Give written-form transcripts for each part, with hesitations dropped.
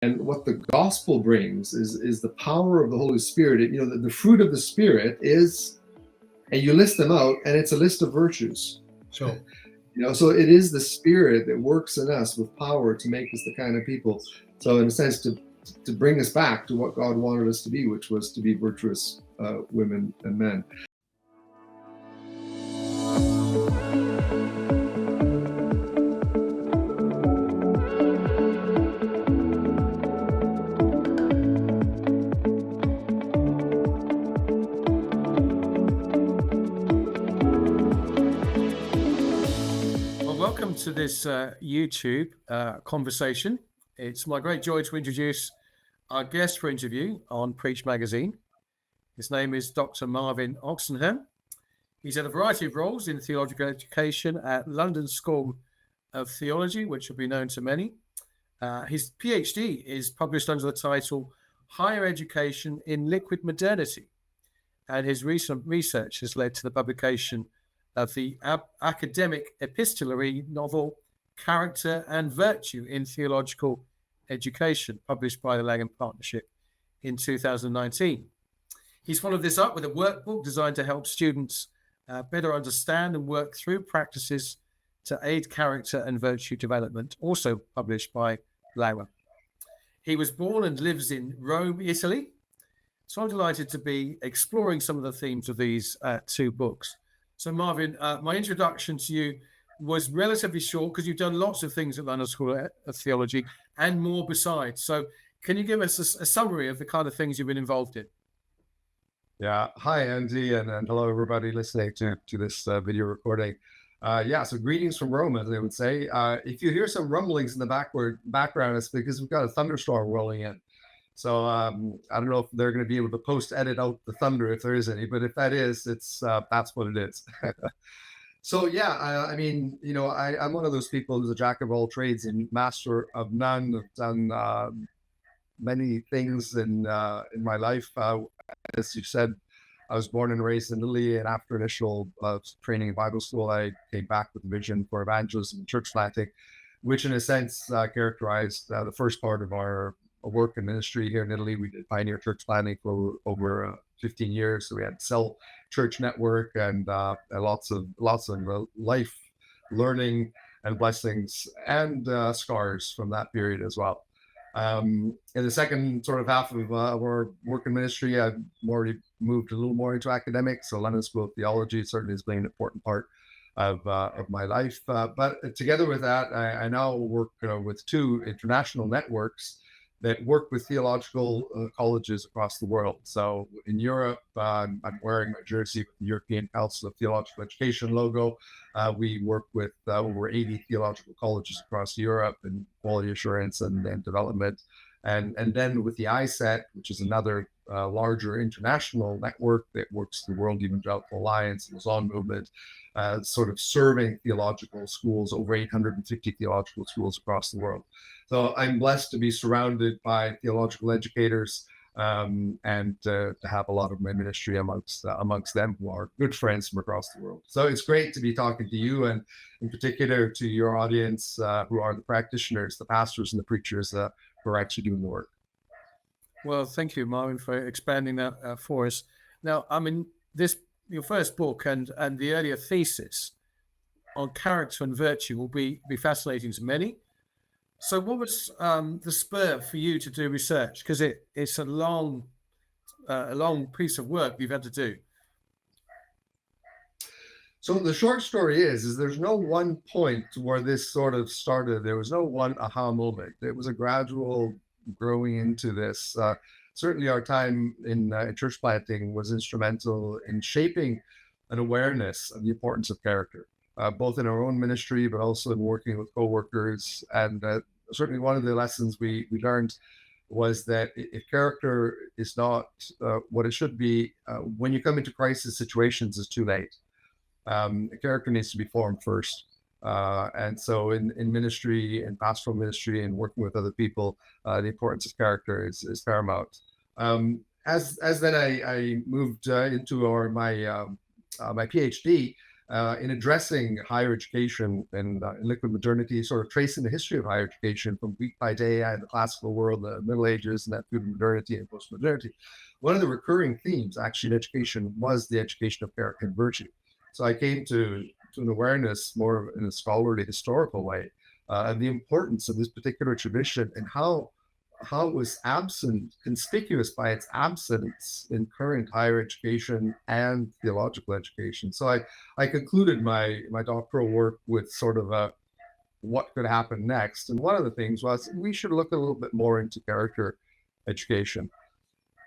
And what the gospel brings is the power of the Holy Spirit. The fruit of the Spirit is, and you list them out, and it's a list of virtues. Sure. So it is the Spirit that works in us with power to make us the kind of people. So in a sense, to bring us back to what God wanted us to be, which was to be virtuous women and men. Welcome to this YouTube conversation. It's my great joy to introduce our guest for interview on Preach Magazine. His name is Dr. Marvin Oxenham. He's had a variety of roles in theological education at London School of Theology, which will be known to many. His PhD is published under the title Higher Education in Liquid Modernity, and his recent research has led to the publication of the academic epistolary novel Character and Virtue in Theological Education, published by the Langham Partnership in 2019. He's followed this up with a workbook designed to help students better understand and work through practices to aid character and virtue development, also published by Langham. He was born and lives in Rome, Italy. So I'm delighted to be exploring some of the themes of these two books. So Marvin, my introduction to you was relatively short because you've done lots of things at London School of Theology and more besides. So can you give us a summary of the kind of things you've been involved in? Yeah. Hi, Andy, and hello, everybody listening to this video recording. So greetings from Rome, as they would say. If you hear some rumblings in the background, it's because we've got a thunderstorm rolling in. So I don't know if they're going to be able to post-edit out the thunder if there is any, but if that is, it's that's what it is. So I'm one of those people who's a jack of all trades and master of none. I've done many things in my life. As you said, I was born and raised in Italy, and after initial training in Bible school, I came back with a vision for evangelism and church planting, which in a sense characterized the first part of our work and ministry here in Italy. We did pioneer church planting for over 15 years. So we had cell church network and lots of life learning and blessings and scars from that period as well. In the second sort of half of our work in ministry, I've already moved a little more into academics. So London School of Theology certainly has been an important part of my life. But together with that, I now work with two international networks that work with theological colleges across the world. So in Europe, I'm wearing my jersey with the European Council of Theological Education logo. We work with over 80 theological colleges across Europe in quality assurance and development. And then with the ISET, which is another larger international network that works the World Evangelical Alliance and the Zon movement, sort of serving theological schools, over 850 theological schools across the world. So I'm blessed to be surrounded by theological educators and to have a lot of my ministry amongst them who are good friends from across the world. So it's great to be talking to you, and in particular to your audience who are the practitioners, the pastors and the preachers who are actually doing the work. Well, thank you, Marvin, for expanding that for us. Now, I mean, your first book and the earlier thesis on character and virtue will be fascinating to many. So what was the spur for you to do research? Because it's a long piece of work you've had to do. So the short story is there's no one point where this sort of started. There was no one aha moment. It was a gradual growing into this. Certainly our time in church planting was instrumental in shaping an awareness of the importance of character. Both in our own ministry, but also in working with coworkers. And certainly one of the lessons we learned was that if character is not what it should be, when you come into crisis situations, it's too late. Character needs to be formed first. And so in ministry, in pastoral ministry, and working with other people, the importance of character is paramount. As then I moved into my PhD, in addressing higher education and liquid modernity, sort of tracing the history of higher education from Greek Paideia and the classical world, the Middle Ages, and that through modernity and post-modernity. One of the recurring themes actually in education was the education of character and virtue. So I came to an awareness more in a scholarly, historical way of the importance of this particular tradition and how it was conspicuous by its absence in current higher education and theological education. So I concluded my doctoral work with sort of a what could happen next. And one of the things was we should look a little bit more into character education.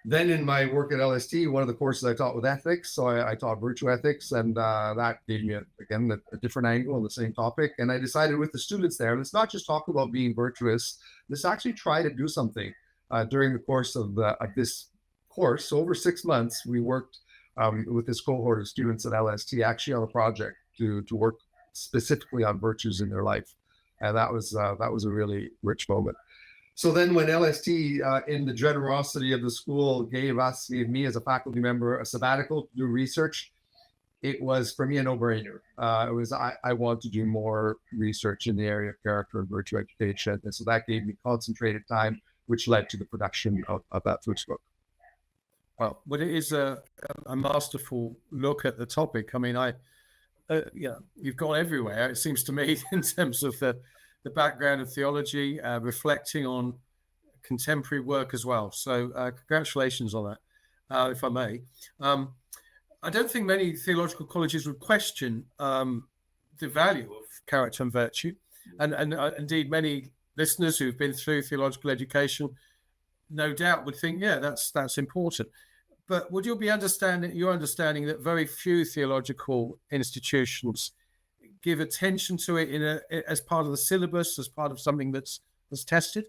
Then in my work at LST, one of the courses I taught with ethics, so I taught virtue ethics, and that gave me, a different angle on the same topic. And I decided with the students there, let's not just talk about being virtuous, let's actually try to do something during the course of this course. So over 6 months, we worked with this cohort of students at LST actually on a project to work specifically on virtues in their life. And that was a really rich moment. So then when LST, in the generosity of the school, gave me as a faculty member a sabbatical to do research, it was for me a no-brainer. I want to do more research in the area of character and virtue education. And so that gave me concentrated time, which led to the production of that first book. Well, it is a masterful look at the topic. I mean, you've gone everywhere, it seems to me, in terms of the background of theology, reflecting on contemporary work as well. So congratulations on that, if I may. I don't think many theological colleges would question the value of character and virtue. And indeed, many listeners who've been through theological education no doubt would think, yeah, that's important. But would you be understanding that very few theological institutions give attention to it as part of the syllabus, as part of something that's tested?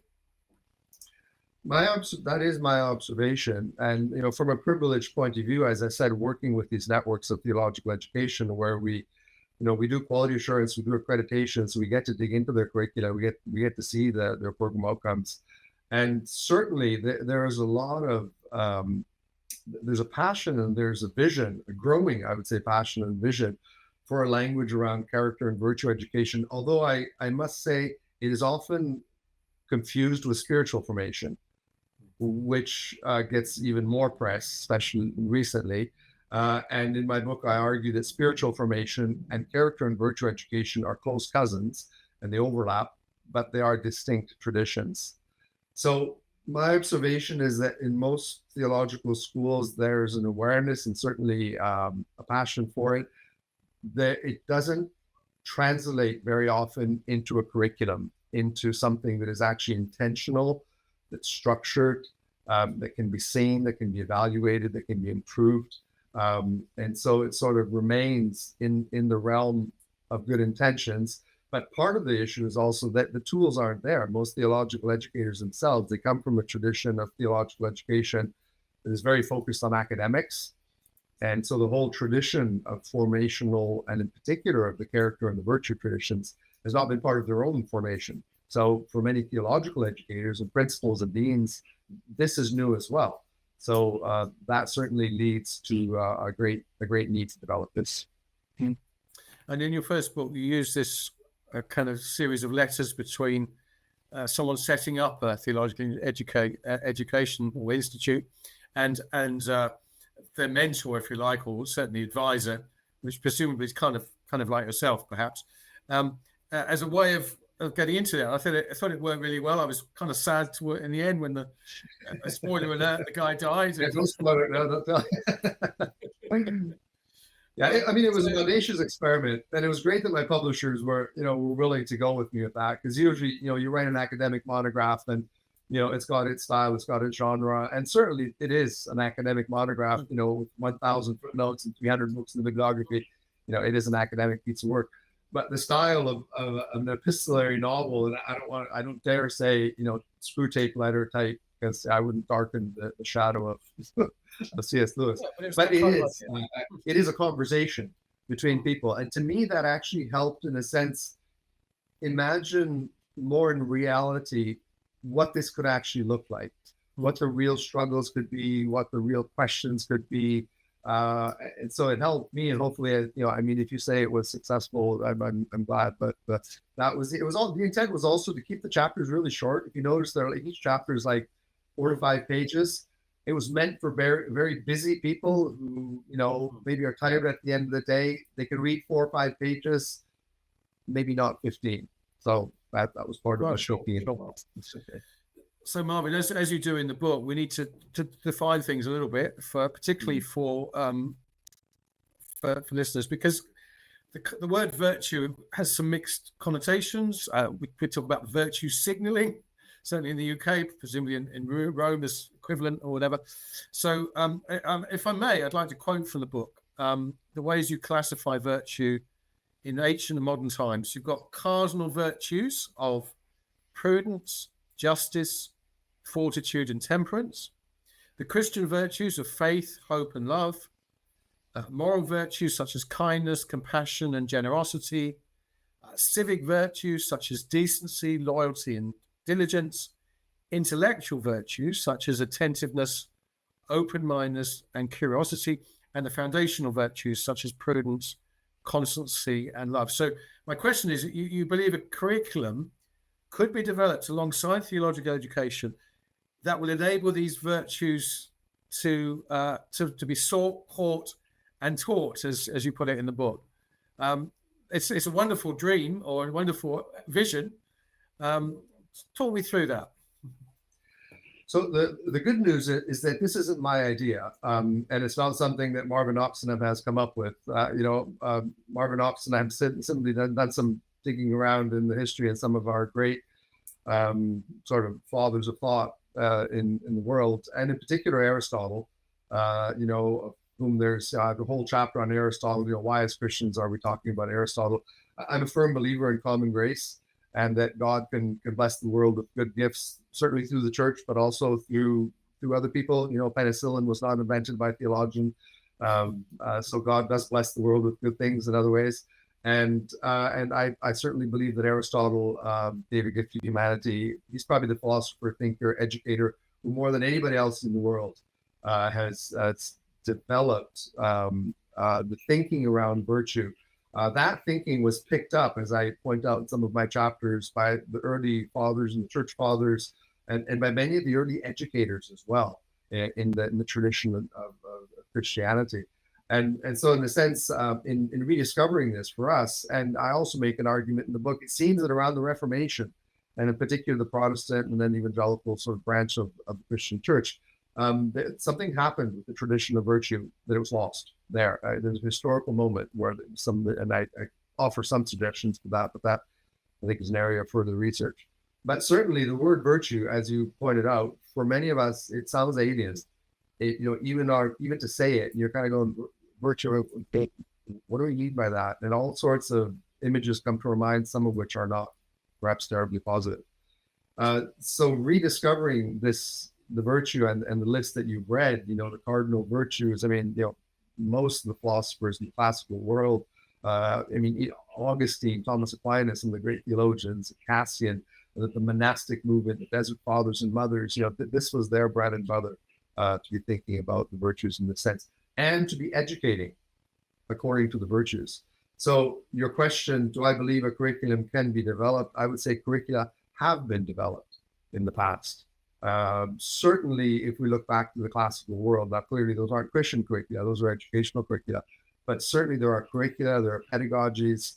That is my observation. And, from a privileged point of view, as I said, working with these networks of theological education where we do quality assurance, we do accreditation, so we get to dig into their curricula, we get to see their program outcomes. And certainly there is a lot of, there's a passion and there's a vision, a growing, I would say, passion and vision for a language around character and virtue education. Although I must say it is often confused with spiritual formation, which gets even more press, especially recently. And in my book, I argue that spiritual formation and character and virtue education are close cousins and they overlap, but they are distinct traditions. So my observation is that in most theological schools, there's an awareness and certainly a passion for it, that it doesn't translate very often into a curriculum, into something that is actually intentional, that's structured, that can be seen, that can be evaluated, that can be improved. And so it sort of remains in the realm of good intentions. But part of the issue is also that the tools aren't there. Most theological educators themselves, they come from a tradition of theological education that is very focused on academics. And so the whole tradition of formational, and in particular of the character and the virtue traditions, has not been part of their own formation. So for many theological educators and principals and deans, this is new as well. So that certainly leads to a great need to develop this. And in your first book, you use this kind of series of letters between someone setting up a theological education or institute and their mentor, if you like, or certainly advisor, which presumably is kind of like yourself, perhaps, as a way of getting into that. I thought it worked really well. I was kind of sad in the end when the spoiler alert, the guy died. Yeah, don't spoil it now. Don't tell. Yeah, it was an audacious experiment, and it was great that my publishers were willing to go with me with that, because usually, you write an academic monograph and, it's got its style, it's got its genre, and certainly it is an academic monograph, with 1,000 footnotes and 300 books in the bibliography. It is an academic piece of work. But the style of an epistolary novel, and I don't dare say, screw tape letter type, because I wouldn't darken the shadow of C.S. Lewis. Yeah, but it is a conversation between people. And to me, that actually helped, in a sense, imagine more in reality what this could actually look like, what the real struggles could be, what the real questions could be, And so it helped me, and hopefully, I mean, if you say it was successful, I'm glad. But that was it. Was all the intent was also to keep the chapters really short. If you notice, they're like, each chapter is like 4 to 5 pages. It was meant for very, very busy people who, maybe are tired at the end of the day. They can read 4 or 5 pages, maybe not 15. So that was part of the show. Okay. So Marvin, as you do in the book, we need to define things a little bit, particularly for listeners, because the word virtue has some mixed connotations. We talk about virtue signaling, certainly in the UK, presumably in Rome as equivalent or whatever. So if I may, I'd like to quote from the book the ways you classify virtue in ancient and modern times. You've got cardinal virtues of prudence, justice, fortitude, and temperance. The Christian virtues of faith, hope, and love. Moral virtues such as kindness, compassion, and generosity. Civic virtues such as decency, loyalty, and diligence. Intellectual virtues such as attentiveness, open-mindedness, and curiosity. And the foundational virtues such as prudence, constancy, and love. So my question is, you believe a curriculum could be developed alongside theological education that will enable these virtues to be sought, caught, and taught, as you put it in the book. It's a wonderful dream or a wonderful vision. Talk me through that. So the good news is that this isn't my idea, and it's not something that Marvin Oxenham has come up with. Marvin Oxenham simply done some digging around in the history and some of our great sort of fathers of thought in the world, and in particular Aristotle, of whom there's a whole chapter on Aristotle. Why as Christians are we talking about Aristotle? I'm a firm believer in common grace, and that God can bless the world with good gifts, certainly through the church, but also through other people. Penicillin was not invented by a theologian, so God does bless the world with good things in other ways. And I certainly believe that Aristotle gave a gift to humanity. He's probably the philosopher, thinker, educator who more than anybody else in the world has developed the thinking around virtue. That thinking was picked up, as I point out in some of my chapters, by the early fathers and the church fathers, and by many of the early educators as well in the tradition of Christianity. And so in a sense, in rediscovering this for us, and I also make an argument in the book, it seems that around the Reformation, and in particular the Protestant and then evangelical sort of branch of the Christian church, something happened with the tradition of virtue, that it was lost there. There's a historical moment where and I offer some suggestions for that, but that I think is an area of further research. But certainly the word virtue, as you pointed out, for many of us, it sounds alien. Even to say it, you're kind of going, virtue, what do we mean by that? And all sorts of images come to our mind, some of which are not perhaps terribly positive. So rediscovering the virtue and the list that you've read, the cardinal virtues, most of the philosophers in the classical world, Augustine, Thomas Aquinas, some of the great theologians, Cassian, the monastic movement, the desert fathers and mothers, this was their bread and butter, to be thinking about the virtues in this sense, and to be educating according to the virtues. So your question, do I believe a curriculum can be developed? I would say curricula have been developed in the past. Certainly, if we look back to the classical world, now clearly those aren't Christian curricula, those are educational curricula, but certainly there are curricula, there are pedagogies,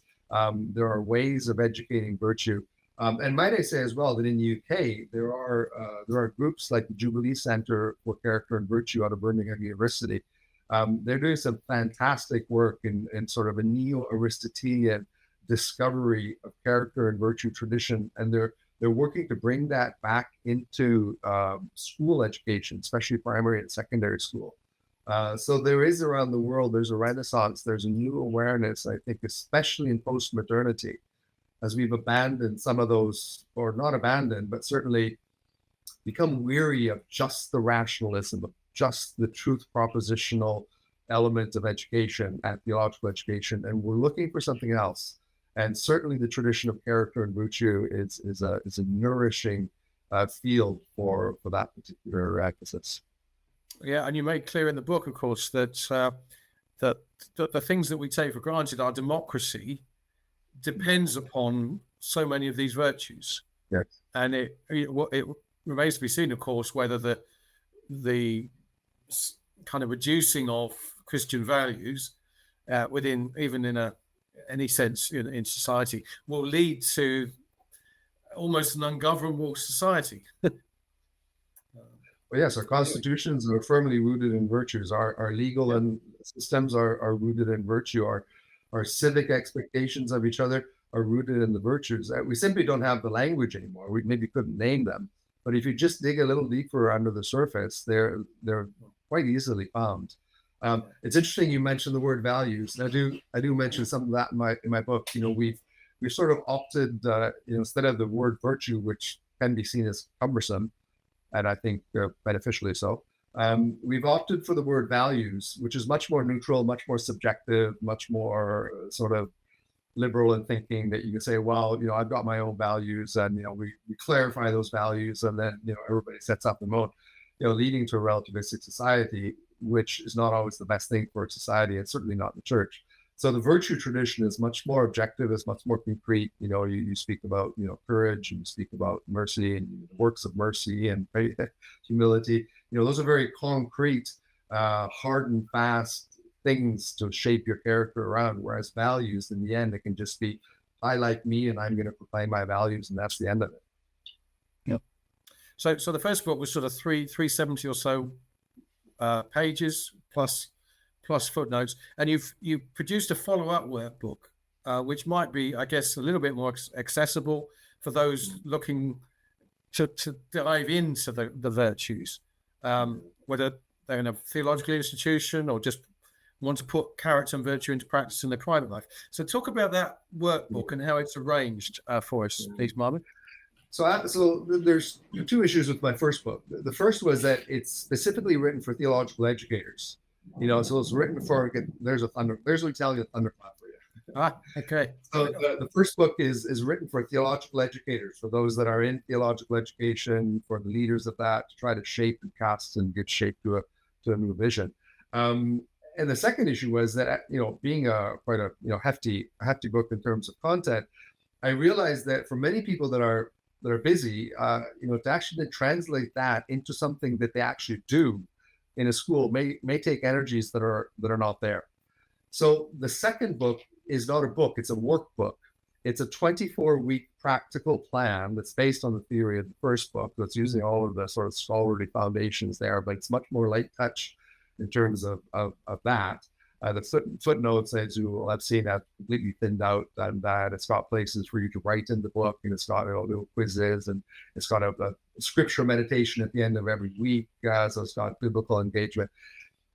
there are ways of educating virtue. And might I say as well that in the UK, there are groups like the Jubilee Centre for Character and Virtue out of Birmingham University. They're doing some fantastic work in sort of a neo-Aristotelian discovery of character and virtue tradition, and they're working to bring that back into school education, especially primary and secondary school. So there is around the world, there's a renaissance, there's a new awareness, I think, especially in post-modernity, as we've abandoned some of those, or not abandoned, but certainly become weary of just the rationalism, of just the truth propositional element of education and theological education, and we're looking for something else. And certainly the tradition of character and virtue is a nourishing field for that particular emphasis. Yeah, and you made clear in the book, of course, that the things that we take for granted, our democracy, depends upon so many of these virtues. Yes. And it remains to be seen, of course, whether the kind of reducing of Christian values within, even in any sense in society, will lead to almost an ungovernable society. Well, yes, our constitutions are firmly rooted in virtues. Our legal and systems are rooted in virtue. Our civic expectations of each other are rooted in the virtues. We simply don't have the language anymore. We maybe couldn't name them, but if you just dig a little deeper under the surface, they're quite easily found. It's interesting you mentioned the word values. I do mention some of that in my book. We've sort of opted, instead of the word virtue, which can be seen as cumbersome, and I think beneficially so. We've opted for the word values, which is much more neutral, much more subjective, much more sort of liberal in thinking, that you can say, well, I've got my own values, and we clarify those values, and then everybody sets up their own, leading to a relativistic society, which is not always the best thing for a society, and certainly not the church. So the virtue tradition is much more objective, is much more concrete. You speak about, courage, and you speak about mercy and works of mercy and humility. Those are very concrete, hard and fast things to shape your character around. Whereas values, in the end, it can just be, I like me, and I'm going to proclaim my values, and that's the end of it. Yep. So the first book was sort of 370 or so pages plus footnotes, and you've produced a follow-up workbook, which might be, I guess, a little bit more accessible for those looking to dive into the virtues, whether they're in a theological institution or just want to put character and virtue into practice in their private life. So talk about that workbook and how it's arranged for us, please, Marvin. So there's two issues with my first book. The first was that it's specifically written for theological educators. So it's written for, there's Italian thunderclap for you. Okay. So the first book is written for theological educators, for those that are in theological education, for the leaders of that, to try to shape and cast and give shape to a new vision. And the second issue was that, being quite a hefty book in terms of content, I realized that for many people that are busy, to actually translate that into something that they actually do in a school may take energies that are not there. So the second book is not a book; it's a workbook. It's a 24-week practical plan that's based on the theory of the first book. That's using all of the sort of scholarly foundations there, but it's much more light touch in terms of that. The footnotes, as you will have seen, have completely thinned out, and that it's got places for you to write in the book, and it's got little quizzes, and it's got a scripture meditation at the end of every week, so it's got biblical engagement.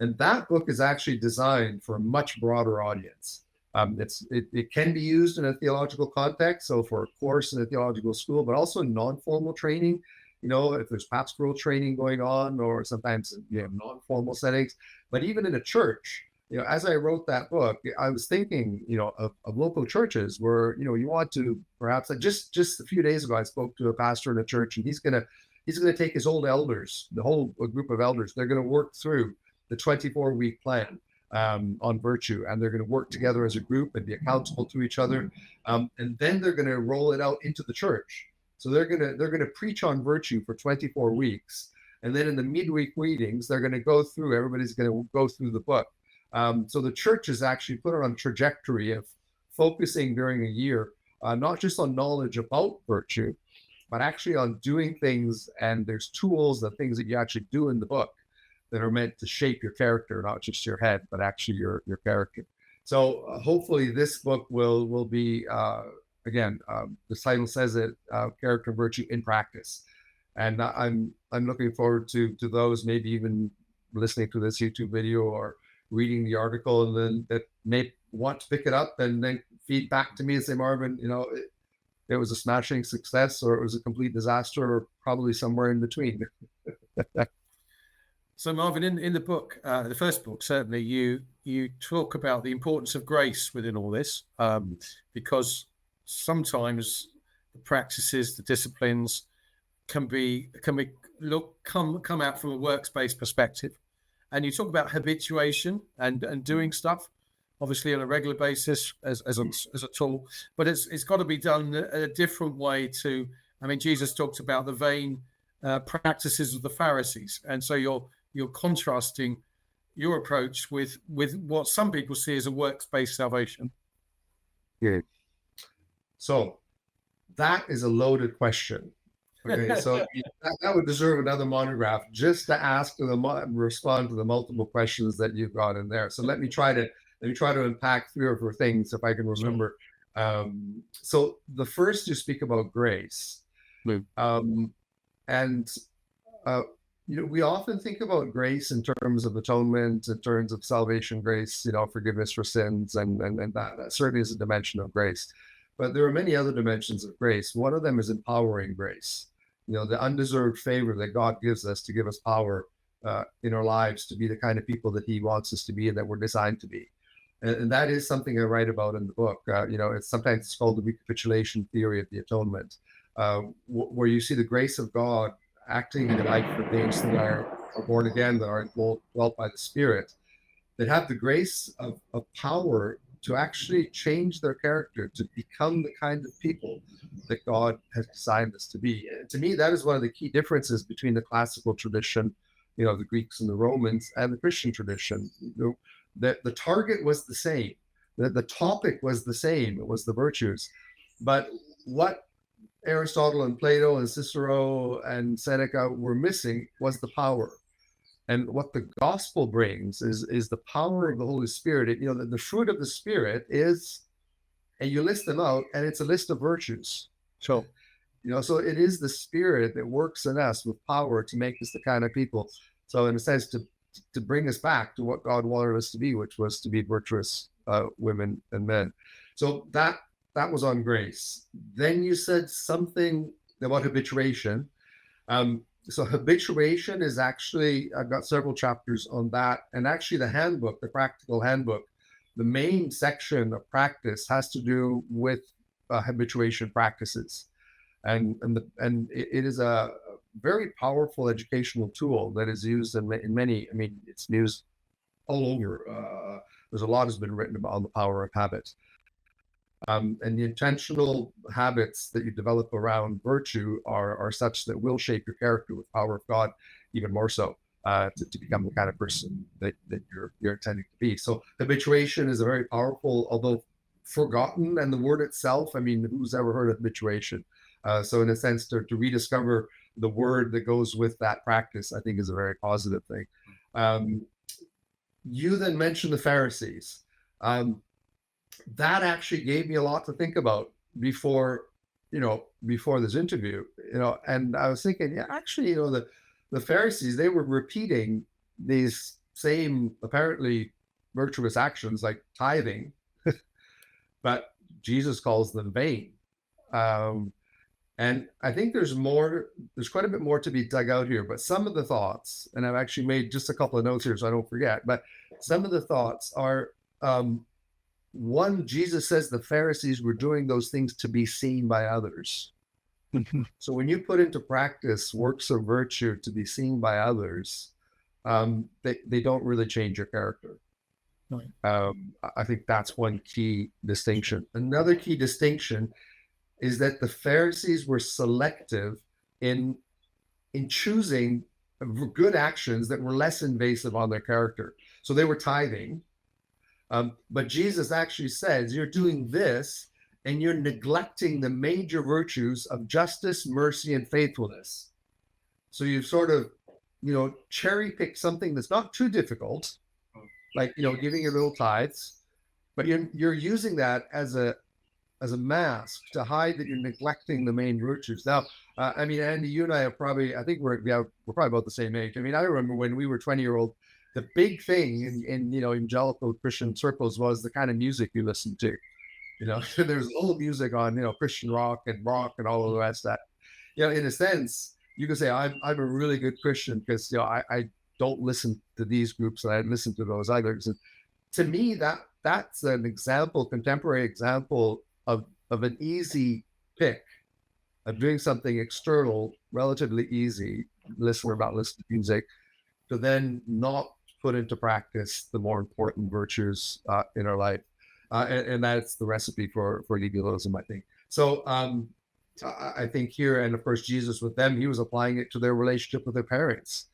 And that book is actually designed for a much broader audience. It can be used in a theological context, so for a course in a theological school, but also non-formal training. If there's pastoral training going on, or sometimes non-formal settings, but even in a church. As I wrote that book, I was thinking, of local churches where, you want to perhaps, just a few days ago, I spoke to a pastor in a church, and he's going to take his old elders, the whole group of elders. They're going to work through the 24-week plan on virtue, and they're going to work together as a group and be accountable to each other. And then they're going to roll it out into the church. So they're going to preach on virtue for 24 weeks. And then in the midweek meetings, they're going to go through, everybody's going to go through the book. So the church has actually put her on a trajectory of focusing during a year, not just on knowledge about virtue, but actually on doing things. And there's tools, the things that you actually do in the book that are meant to shape your character, not just your head, but actually your character. So hopefully this book will be, again, the title says it, character and virtue in practice. And I'm looking forward to those, maybe even listening to this YouTube video or reading the article, and then that may want to pick it up and then feed back to me and say, Marvin, it was a smashing success, or it was a complete disaster, or probably somewhere in between. So Marvin, in the book, the first book, certainly you talk about the importance of grace within all this, because sometimes the practices, the disciplines come out from a works-based perspective. And you talk about habituation and doing stuff, obviously on a regular basis as a tool, but it's got to be done a different way to. I mean, Jesus talked about the vain practices of the Pharisees, and so you're contrasting your approach with what some people see as a works-based salvation. Good. So that is a loaded question. Okay, so that would deserve another monograph just to ask respond to the multiple questions that you've got in there. So let me try to unpack 3 or 4 things if I can remember. So the first, you speak about grace, and we often think about grace in terms of atonement, in terms of salvation, grace, forgiveness for sins, and that certainly is a dimension of grace. But there are many other dimensions of grace. One of them is empowering grace. The undeserved favor that God gives us to give us power in our lives to be the kind of people that He wants us to be and that we're designed to be. And that is something I write about in the book. Sometimes it's called the recapitulation theory of the atonement, where you see the grace of God acting in the life for those that are born again, that are dwelt by the Spirit, that have the grace of power to actually change their character, to become the kind of people that God has designed us to be. And to me, that is one of the key differences between the classical tradition, the Greeks and the Romans, and the Christian tradition. That the target was the same, that the topic was the same, it was the virtues. But what Aristotle and Plato and Cicero and Seneca were missing was the power. And what the gospel brings is the power of the Holy Spirit. The fruit of the Spirit is, and you list them out, and it's a list of virtues. So, so it is the Spirit that works in us with power to make us the kind of people. So in a sense, to bring us back to what God wanted us to be, which was to be virtuous women and men. So that was on grace. Then you said something about habituation. So habituation is actually, I've got several chapters on that. And actually the handbook, the practical handbook, the main section of practice has to do with habituation practices. And it is a very powerful educational tool that is used in many, it's used all over. There's a lot has been written about the power of habit. And the intentional habits that you develop around virtue are such that will shape your character with power of God, even more so, to become the kind of person that you're intending to be. So habituation is a very powerful, although forgotten, and the word itself, who's ever heard of habituation? So in a sense, to rediscover the word that goes with that practice, I think is a very positive thing. You then mentioned the Pharisees. That actually gave me a lot to think about before this interview, and I was thinking, actually, the Pharisees, they were repeating these same apparently virtuous actions like tithing, but Jesus calls them vain. And I think there's quite a bit more to be dug out here, but some of the thoughts, and I've actually made just a couple of notes here so I don't forget, but some of the thoughts are, one, Jesus says the Pharisees were doing those things to be seen by others. So when you put into practice works of virtue to be seen by others, they don't really change your character. Right. I think that's one key distinction. Another key distinction is that the Pharisees were selective in choosing good actions that were less invasive on their character. So they were tithing. But Jesus actually says, you're doing this and you're neglecting the major virtues of justice, mercy, and faithfulness. So you've sort of, cherry picked something that's not too difficult, like, giving your little tithes, but you're using that as a mask to hide that you're neglecting the main virtues. Now, Andy, you and I are probably, I think we're probably about the same age. I remember when we were 20-year-old, the big thing in evangelical Christian circles was the kind of music you listened to. There's old music on, Christian rock and all of the rest of that. In a sense, you could say I'm a really good Christian because I don't listen to these groups and I listen to those others. And to me, that's an example, contemporary example of an easy pick of doing something external, relatively easy, listen to music, to then not put into practice the more important virtues in our life. And that's the recipe for legalism, I think. So I think here, and of course, Jesus with them, he was applying it to their relationship with their parents.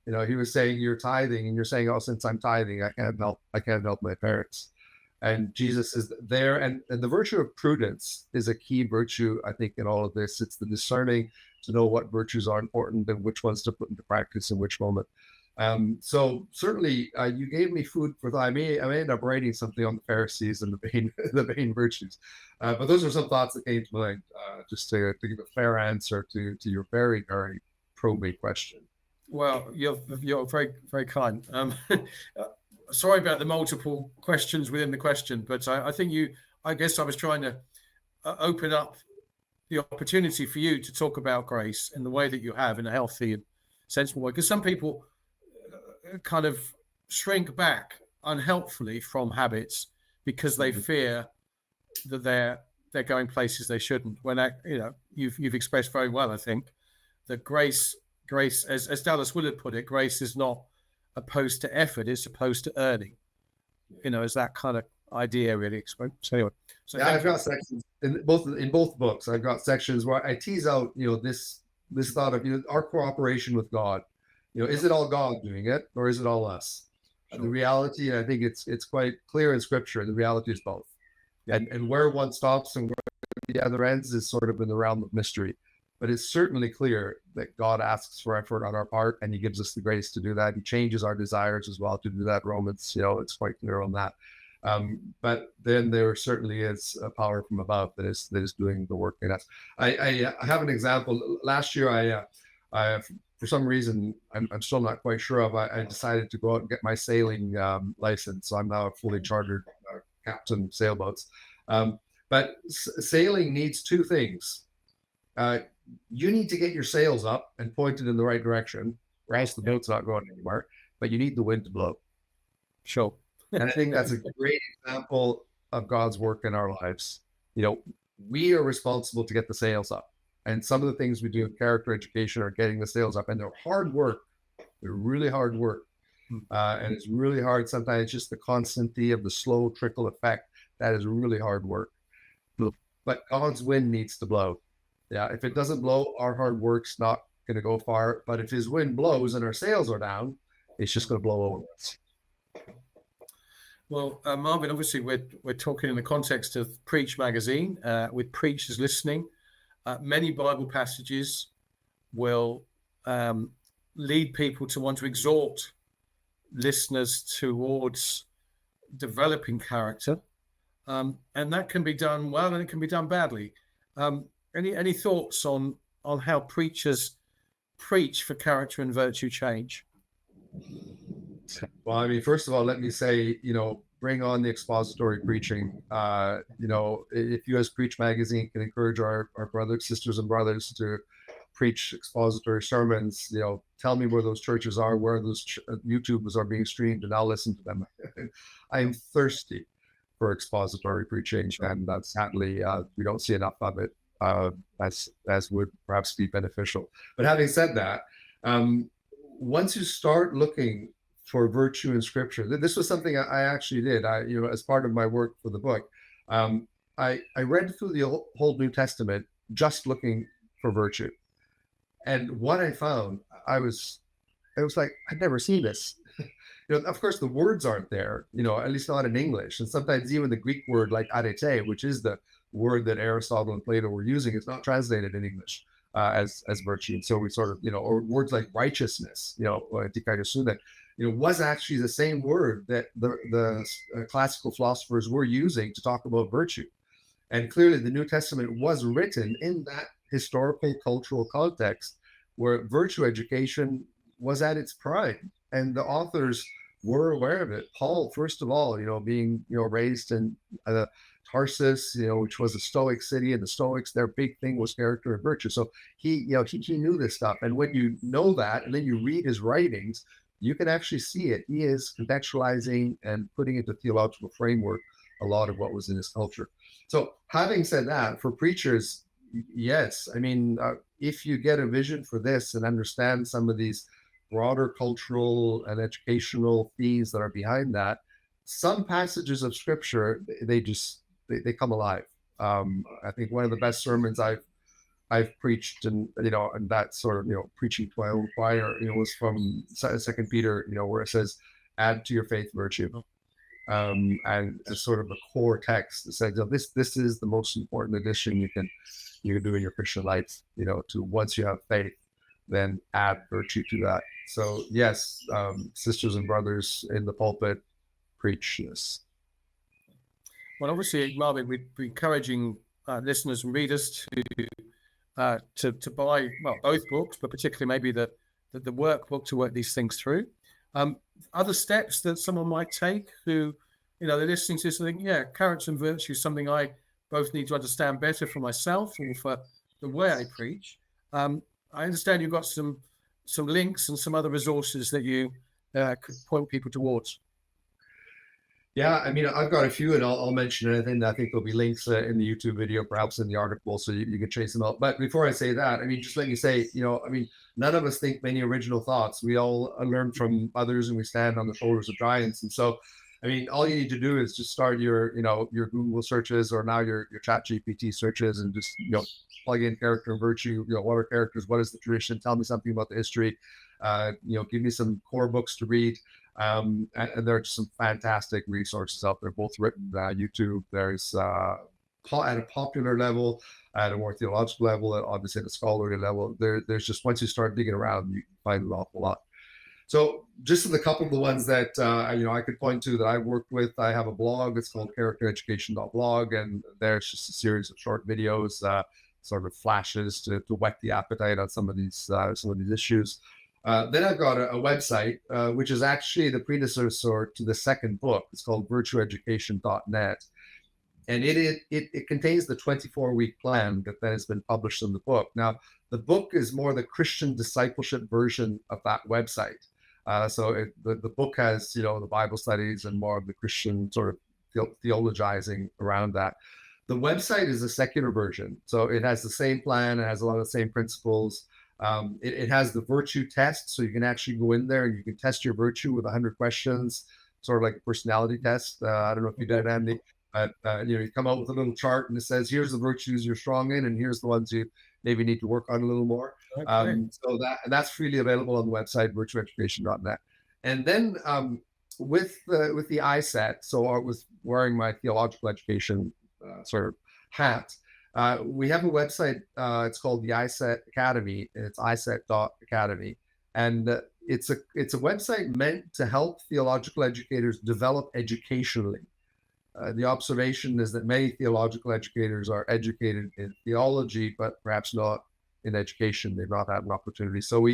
He was saying, you're tithing, and you're saying, oh, since I'm tithing, I can't help my parents. And Jesus is there, and the virtue of prudence is a key virtue, I think, in all of this. It's the discerning to know what virtues are important and which ones to put into practice in which moment. So certainly, you gave me food for thought. I may end up writing something on the Pharisees and the vain virtues, but those are some thoughts that came to mind. Just to give a fair answer to your very, very probate question. Well, you're very, very kind. Sorry about the multiple questions within the question, but I guess I was trying to open up the opportunity for you to talk about grace in the way that you have, in a healthy and sensible way. Because some people kind of shrink back unhelpfully from habits because they fear that they're going places they shouldn't. When you've expressed very well, I think, that grace, as Dallas Willard put it, grace is not opposed to effort, it's opposed to earning. Is that kind of idea really? So anyway, I've got sections in both books. I've got sections where I tease out, this thought of our cooperation with God. Is it all God doing it, or is it all us? Sure. The reality, I think it's quite clear in Scripture. The reality is both, and where one stops and where the other ends is sort of in the realm of mystery. But it's certainly clear that God asks for effort on our part, and He gives us the grace to do that. He changes our desires as well to do that. Romans, it's quite clear on that. But then there certainly is a power from above that is doing the work in us. I have an example. Last year, I for some reason I'm still not quite sure of. I decided to go out and get my sailing license. So I'm now a fully chartered captain sailboats. But sailing needs two things. You need to get your sails up and pointed in the right direction, or else the boat's not going anywhere. But you need the wind to blow. Sure. And I think that's a great example of God's work in our lives. We are responsible to get the sails up. And some of the things we do in character education are getting the sails up. And they're hard work. They're really hard work. And it's really hard. Sometimes just the constancy of the slow trickle effect. That is really hard work. But God's wind needs to blow. Yeah, if it doesn't blow, our hard work's not going to go far. But if His wind blows and our sails are down, it's just going to blow over us. Well, Marvin, obviously we're talking in the context of Preach magazine, with preachers listening. Many Bible passages will lead people to want to exhort listeners towards developing character, and that can be done well and it can be done badly. Any thoughts on how preachers preach for character and virtue change? Well, I mean, first of all, let me say, bring on the expository preaching. If you as Preach magazine can encourage our brothers, sisters and brothers to preach expository sermons, tell me where those churches are, where those YouTubers are being streamed, and I'll listen to them. I am thirsty for expository preaching, and sadly, we don't see enough of it, as would perhaps be beneficial. But having said that, once you start looking for virtue in Scripture, this was something I actually did. As part of my work for the book, I read through the whole New Testament just looking for virtue, and what I found, it was like, I'd never seen this. Of course, the words aren't there, at least not in English, and sometimes even the Greek word like arete, which is the word that Aristotle and Plato were using, is not translated in English as virtue. And so we sort of, or words like righteousness, was actually the same word that the classical philosophers were using to talk about virtue. And clearly the New Testament was written in that historical, cultural context where virtue education was at its prime. And the authors were aware of it. Paul, first of all, being, raised in Tarsus, which was a Stoic city, and the Stoics, their big thing was character and virtue. So he knew this stuff. And when you know that, and then you read his writings, you can actually see it. He is contextualizing and putting into theological framework a lot of what was in his culture. So having said that, for preachers, yes, I mean, if you get a vision for this and understand some of these broader cultural and educational themes that are behind that, some passages of scripture, they come alive. I think one of the best sermons I've preached, and and that sort of preaching to my own choir, was from Second Peter, where it says, "Add to your faith virtue," and as sort of a core text that says, this is the most important addition you can do in your Christian life. To once you have faith, then add virtue to that. So yes, sisters and brothers in the pulpit, preach this. Well, obviously, Marvin, we'd be encouraging listeners and readers to buy both books, but particularly maybe the workbook to work these things through. Other steps that someone might take who, they're listening to this and think, yeah, character and virtue is something I both need to understand better for myself or for the way I preach. I understand you've got some links and some other resources that you could point people towards. Yeah, I mean, I've got a few, and I'll mention anything. I think there'll be links in the YouTube video, perhaps in the article, so you can chase them out. But before I say that, I mean, just let me say, none of us think many original thoughts. We all learn from others, and we stand on the shoulders of giants. And so, I mean, all you need to do is just start your Google searches, or now your ChatGPT searches, and just plug in character and virtue. What are characters? What is the tradition? Tell me something about the history. Give me some core books to read. And there are just some fantastic resources out there, both written YouTube. There's at a popular level, at a more theological level, and obviously at a scholarly level. There's just, once you start digging around, you find an awful lot. So just a couple of the ones that I could point to that I've worked with. I have a blog. It's called charactereducation.blog, and there's just a series of short videos, sort of flashes to whet the appetite on some of these issues. Then I've got a website, which is actually the predecessor to the second book. It's called virtueeducation.net. And it contains the 24-week plan that then has been published in the book. Now, the book is more the Christian discipleship version of that website. So the book has, the Bible studies and more of the Christian sort of theologizing around that. The website is a secular version. So it has the same plan. It has a lot of the same principles. It has the virtue test, so you can actually go in there and you can test your virtue with 100 questions, sort of like a personality test. I don't know if you did, Andy, but you come out with a little chart and it says, here's the virtues you're strong in, and here's the ones you maybe need to work on a little more. Okay. So that's freely available on the website, virtueeducation.net. And then with the ISET, so I was wearing my theological education sort of hat. We have a website, it's called the ISET Academy. It's iset.academy. And it's a website meant to help theological educators develop educationally. The observation is that many theological educators are educated in theology, but perhaps not in education. They've not had an opportunity. So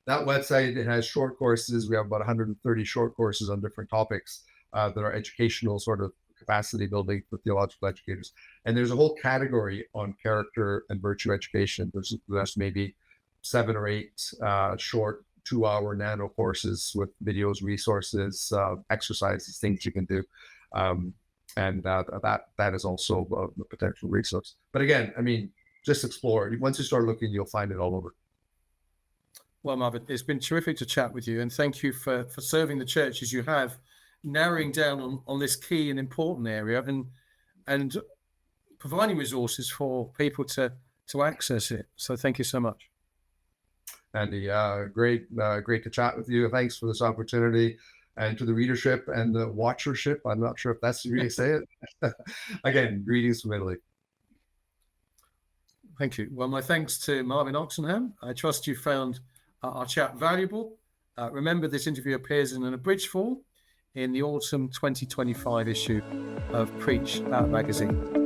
that website, it has short courses. We have about 130 short courses on different topics that are educational sort of capacity building for theological educators. And there's a whole category on character and virtue education. There's maybe 7 or 8 short 2-hour nano courses with videos, resources, exercises, things you can do. And that is also a potential resource. But again, I mean, just explore. Once you start looking, you'll find it all over. Well, Marvin, it's been terrific to chat with you, and thank you for serving the church as you have, narrowing down on this key and important area, and providing resources for people to access it. So thank you so much. Andy, great to chat with you. Thanks for this opportunity. And to the readership and the watchership, I'm not sure if that's the way to say it. Again, greetings from Italy. Thank you. Well, my thanks to Marvin Oxenham. I trust you found our chat valuable. Remember, this interview appears in an abridged form in the autumn 2025 issue of Preach magazine.